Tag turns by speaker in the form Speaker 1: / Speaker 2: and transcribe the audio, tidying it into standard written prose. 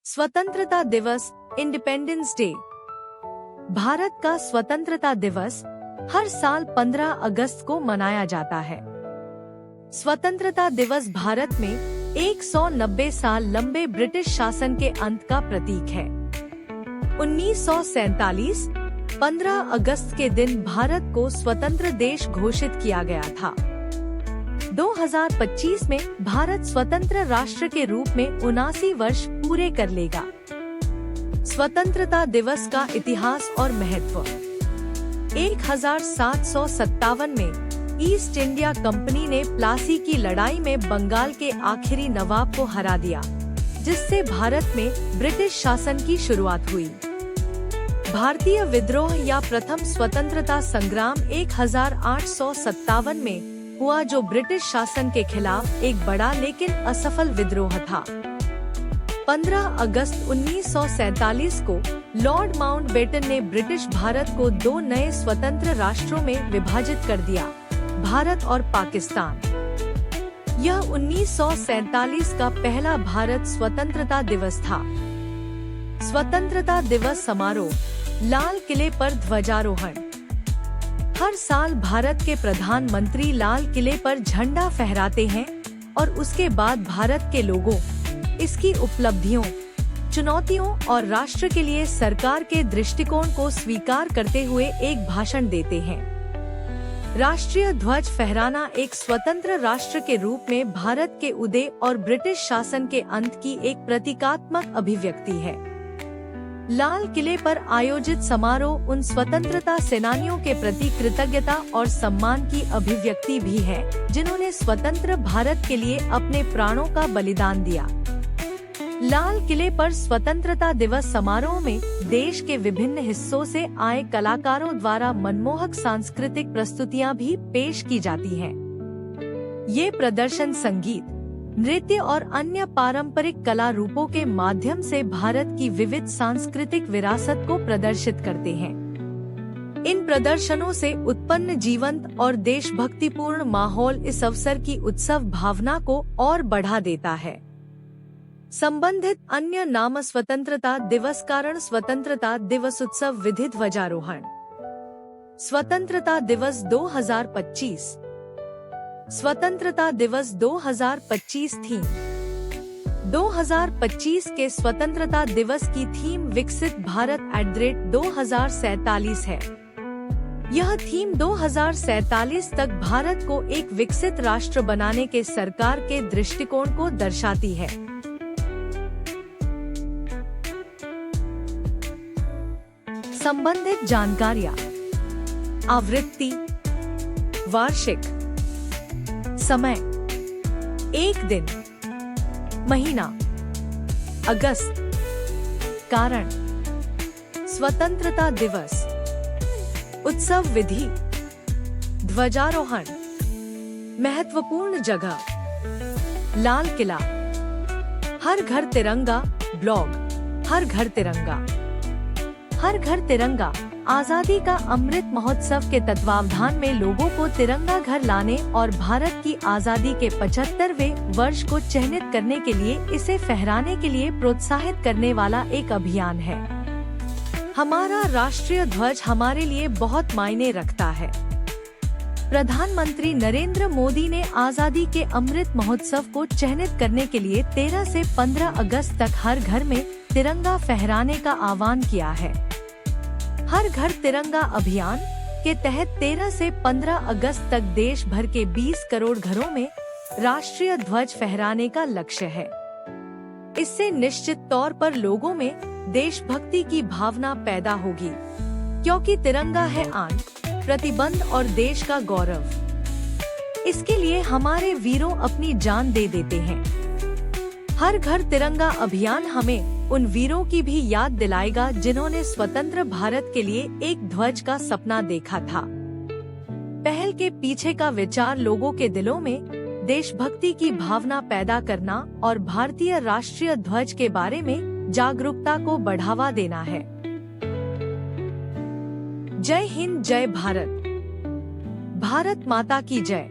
Speaker 1: स्वतंत्रता दिवस, independence day. Bharat का स्वतंत्रता दिवस हर साल 15 अगस्त को मनाया जाता है। स्वतंत्रता दिवस भारत में 190 साल लंबे ब्रिटिश शासन के अंत का प्रतीक है। 1947 15 अगस्त के दिन भारत को स्वतंत्र देश घोषित किया गया था। 2025 में भारत स्वतंत्र राष्ट्र के रूप में 79 वर्ष पूरे कर लेगा। स्वतंत्रता दिवस का इतिहास और महत्व। 1757 में ईस्ट इंडिया कंपनी ने प्लासी की लड़ाई में बंगाल के आखिरी नवाब को हरा दिया, जिससे भारत में ब्रिटिश शासन की शुरुआत हुई। भारतीय विद्रोह या प्रथम स्वतंत्रता संग्राम 1857 में हुआ, जो ब्रिटिश शासन के खिलाफ एक बड़ा लेकिन असफल विद्रोह था। 15 अगस्त 1947 को लॉर्ड माउंटबेटन ने ब्रिटिश भारत को 2 नए स्वतंत्र राष्ट्रों में विभाजित कर दिया, भारत और पाकिस्तान। यह 1947 का पहला भारत स्वतंत्रता दिवस था। स्वतंत्रता दिवस समारोह, लाल किले पर ध्वजारोहण। हर साल भारत के प्रधानमंत्री लाल किले पर झंडा फहराते हैं और उसके बाद भारत के लोगों, इसकी उपलब्धियों, चुनौतियों और राष्ट्र के लिए सरकार के दृष्टिकोण को स्वीकार करते हुए एक भाषण देते हैं। राष्ट्रीय ध्वज फहराना एक स्वतंत्र राष्ट्र के रूप में भारत के उदय और ब्रिटिश शासन के अंत की एक प्रतीकात्मक अभिव्यक्ति है। लाल किले पर आयोजित समारोह उन स्वतंत्रता सेनानियों के प्रति कृतज्ञता और सम्मान की अभिव्यक्ति भी है, जिन्होंने स्वतंत्र भारत के लिए अपने प्राणों का बलिदान दिया। लाल किले पर स्वतंत्रता दिवस समारोह में देश के विभिन्न हिस्सों से आए कलाकारों द्वारा मनमोहक सांस्कृतिक प्रस्तुतियां भी पेश की जाती हैं। ये प्रदर्शन संगीत, नृत्य और अन्य पारंपरिक कला रूपों के माध्यम से भारत की विविध सांस्कृतिक विरासत को प्रदर्शित करते हैं। इन प्रदर्शनों से उत्पन्न जीवंत और देशभक्तिपूर्ण माहौल इस अवसर की उत्सव भावना को और बढ़ा देता है। संबंधित अन्य नाम स्वतंत्रता दिवस कारण स्वतंत्रता दिवस उत्सव विधि ध्वजारोहण। स्वतंत्रता दिवस 2025। स्वतंत्रता दिवस 2025 थीम। 2025 के स्वतंत्रता दिवस की थीम विकसित भारत @2047 है। यह थीम 2047 तक भारत को एक विकसित राष्ट्र बनाने के सरकार के दृष्टिकोण को दर्शाती है। संबंधित जानकारियाँ। आवृत्ति, वार्षिक, समय 1 दिन, महीना अगस्त, कारण स्वतंत्रता दिवस, उत्सव विधि, ध्वजारोहण, महत्वपूर्ण जगह, लाल किला, हर घर तिरंगा ब्लॉग, हर घर तिरंगा। हर घर तिरंगा आजादी का अमृत महोत्सव के तत्वावधान में लोगों को तिरंगा घर लाने और भारत की आजादी के 75वें वर्ष को चिह्नित करने के लिए इसे फहराने के लिए प्रोत्साहित करने वाला एक अभियान है। हमारा राष्ट्रीय ध्वज हमारे लिए बहुत मायने रखता है। प्रधानमंत्री नरेंद्र मोदी ने आजादी के अमृत महोत्सव को चिह्नित करने के लिए 13 से 15 अगस्त तक हर घर में तिरंगा फहराने का आह्वान किया है। हर घर तिरंगा अभियान के तहत 13 से 15 अगस्त तक देश भर के 20 करोड़ घरों में राष्ट्रीय ध्वज फहराने का लक्ष्य है। इससे निश्चित तौर पर लोगों में देशभक्ति की भावना पैदा होगी, क्योंकि तिरंगा है आन, प्रतिबंध और देश का गौरव। इसके लिए हमारे वीरों अपनी जान दे देते हैं। हर घर तिरंगा अभियान हमें उन वीरों की भी याद दिलाएगा जिन्होंने स्वतंत्र भारत के लिए एक ध्वज का सपना देखा था। पहल के पीछे का विचार लोगों के दिलों में देशभक्ति की भावना पैदा करना और भारतीय राष्ट्रीय ध्वज के बारे में जागरूकता को बढ़ावा देना है। जय हिंद, जय भारत। भारत माता की जय।